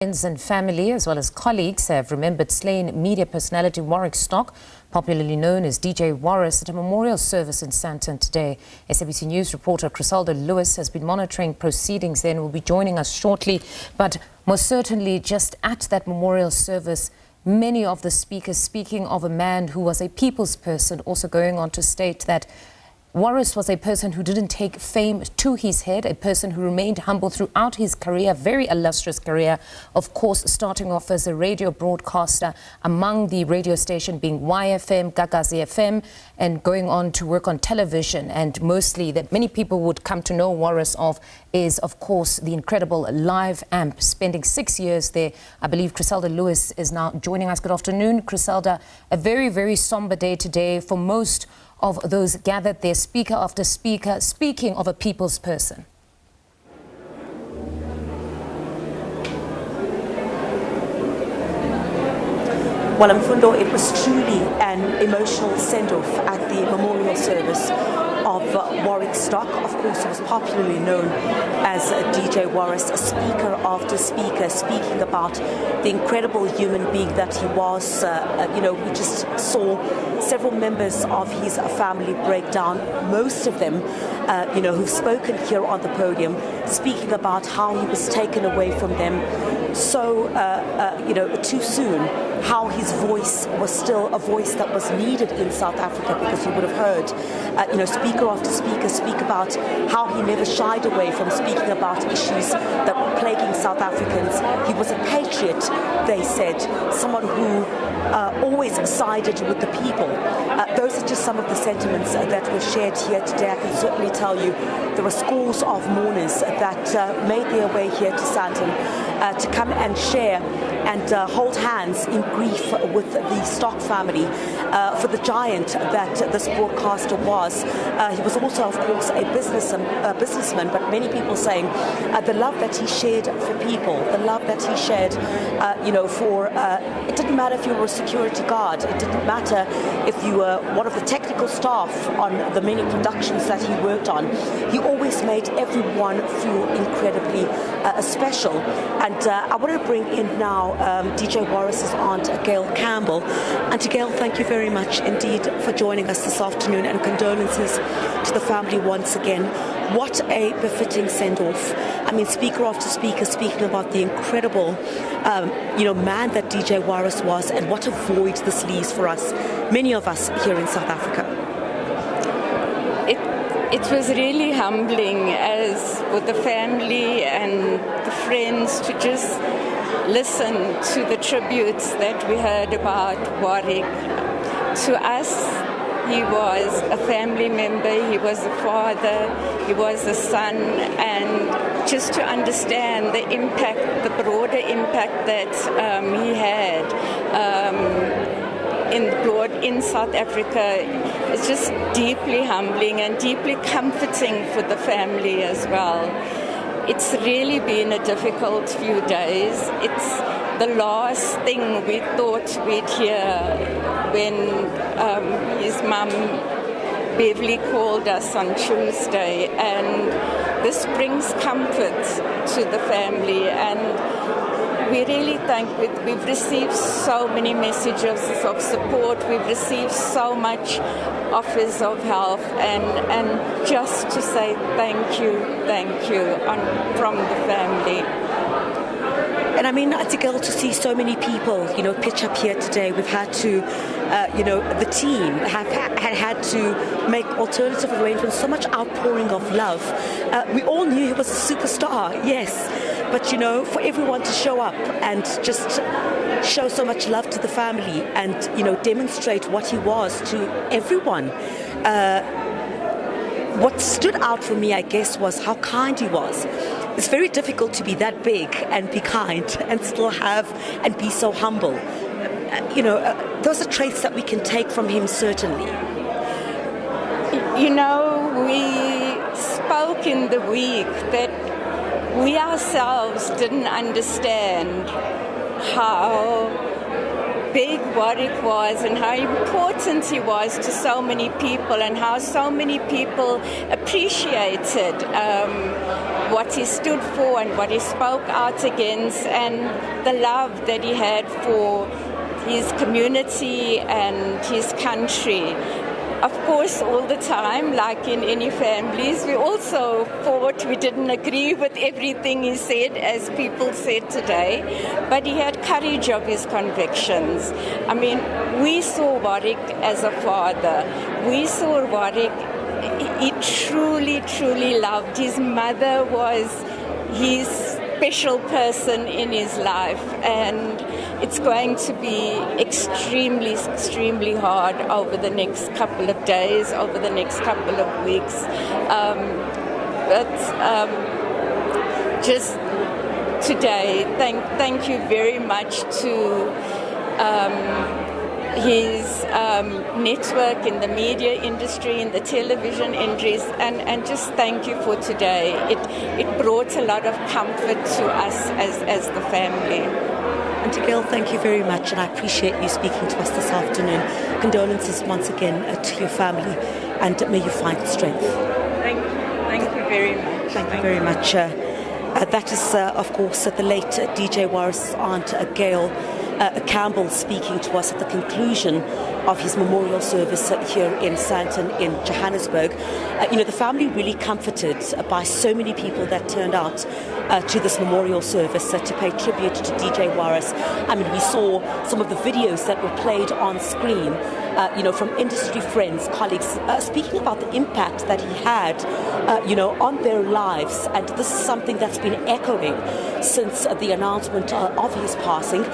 Friends and family, as well as colleagues, have remembered slain media personality Warwick Stock, popularly known as DJ Warras, at a memorial service in Sandton today. SABC News reporter Criselda Lewis has been monitoring proceedings there and will be joining us shortly. But most certainly, just at that memorial service, many of the speakers speaking of a man who was a people's person, also going on to state that Warras was a person who didn't take fame to his head, a person who remained humble throughout his career, very illustrious career, of course, starting off as a radio broadcaster, among the radio station being YFM, Gagazi FM, and going on to work on television. And mostly that many people would come to know Warras of is, of course, the incredible Live Amp, spending 6 years there. I believe Criselda Lewis is now joining us. Good afternoon, Criselda. A very, very somber day today for most of those gathered there, speaker after speaker, speaking of a people's person. Well, Mfundo, it was truly an emotional send-off at the memorial service of Warwick Stock. Of course, he was popularly known as DJ Warras, a speaker after speaker, speaking about the incredible human being that he was. We just saw several members of his family break down, most of them, who've spoken here on the podium, speaking about how he was taken away from them so, too soon, how his voice was still a voice that was needed in South Africa, because you would have heard, speaker after speaker speak about how he never shied away from speaking about issues that were plaguing South Africans. He was a patriot, they said, someone who always sided with the people. Those are just some of the sentiments that were shared here today. I can certainly tell you there were scores of mourners that made their way here to Sandton to come and share and hold hands in grief with the Stock family for the giant that this broadcaster was. He was also, of course, a businessman, but many people saying the love that he shared for people, the love that he shared, it didn't matter if you were a security guard, it didn't matter if you were one of the technical staff on the many productions that he worked on. He always made everyone feel incredibly special. And I want to bring in now DJ Warras' aunt, Gail Campbell. Auntie Gail, thank you very much indeed for joining us this afternoon, and condolences to the family once again. What a befitting send-off. I mean, speaker after speaker speaking about the incredible, man that DJ Warras was, and what a void this leaves for us, many of us here in South Africa. It was really humbling as with the family and the friends to just listen to the tributes that we heard about Warwick. To us, he was a family member, he was a father, he was a son, and just to understand the impact, the broader impact that he had in South Africa, is just deeply humbling and deeply comforting for the family as well. It's really been a difficult few days. It's the last thing we thought we'd hear when his mum, Beverly, called us on Tuesday. And this brings comfort to the family. And we really we've received so many messages of support. We've received so much offers of help, and just to say thank you from the family. And I mean, Auntie Gail, to see so many people, pitch up here today. We've had to, the team had to make alternative arrangements, so much outpouring of love. We all knew he was a superstar, yes. But, for everyone to show up and just show so much love to the family and, demonstrate what he was to everyone. What stood out for me, I guess, was how kind he was. It's very difficult to be that big and be kind and still have and be so humble. Those are traits that we can take from him, certainly. We spoke in the week that we ourselves didn't understand how big Warwick was and how important he was to so many people, and how so many people appreciated what he stood for and what he spoke out against, and the love that he had for his community and his country. Of course, all the time, like in any families, we also thought we didn't agree with everything he said, as people said today, but he had courage of his convictions. I mean, we saw Warwick as a father. We saw Warwick, he truly, truly loved. His mother was his special person in his life, and it's going to be extremely, extremely hard over the next couple of days, over the next couple of weeks. Just today, thank you very much to his network in the media industry, in the television industries, and just thank you for today. It brought a lot of comfort to us as the family. Auntie Gail, thank you very much, and I appreciate you speaking to us this afternoon. Condolences once again to your family, and may you find strength. Thank you very much. Thank you very much. That is, of course, the late DJ Warras' aunt, Gail Campbell, speaking to us at the conclusion of his memorial service here in Sandton in Johannesburg. The family really comforted by so many people that turned out to this memorial service to pay tribute to DJ Warras. I mean, we saw some of the videos that were played on screen, from industry friends, colleagues, speaking about the impact that he had, on their lives. And this is something that's been echoing since the announcement of his passing.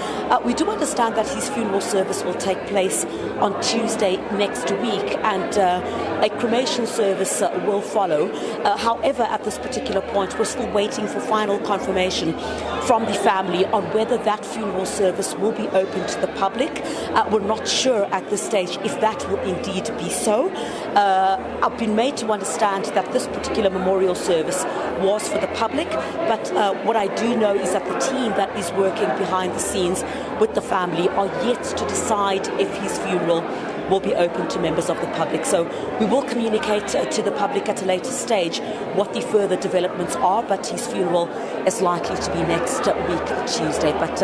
We do understand that his funeral service will take place on Tuesday next week, and a cremation service will follow. However, at this particular point, we're still waiting for final confirmation from the family on whether that funeral service will be open to the public. We're not sure at this stage if that will indeed be so. I've been made to understand that this particular memorial service was for the public, but what I do know is that the team that is working behind the scenes with the family are yet to decide if his funeral will be open to members of the public. So we will communicate to the public at a later stage what the further developments are, but his funeral is likely to be next week, Tuesday. But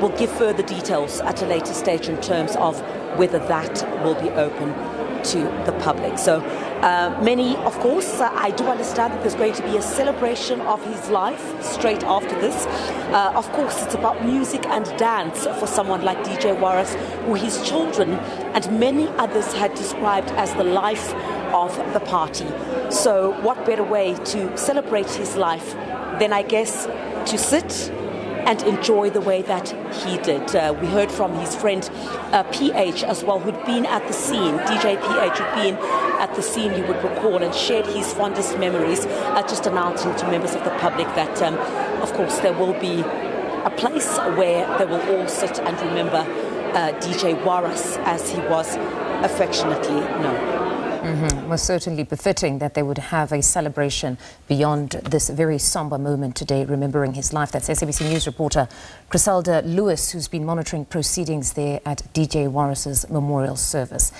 we'll give further details at a later stage in terms of whether that will be open to the public. So many, of course, I do understand that there's going to be a celebration of his life straight after this. Of course, it's about music and dance for someone like DJ Warras, who his children and many others had described as the life of the party. So what better way to celebrate his life than, I guess, to sit and enjoy the way that he did. We heard from his friend PH as well, who'd been at the scene. DJ PH had been at the scene, you would recall, and shared his fondest memories, just announcing to members of the public that, of course, there will be a place where they will all sit and remember DJ Warras, as he was affectionately known. Was certainly befitting that they would have a celebration beyond this very somber moment today, remembering his life. That's SABC News reporter Griselda Lewis, who's been monitoring proceedings there at DJ Warras's memorial service.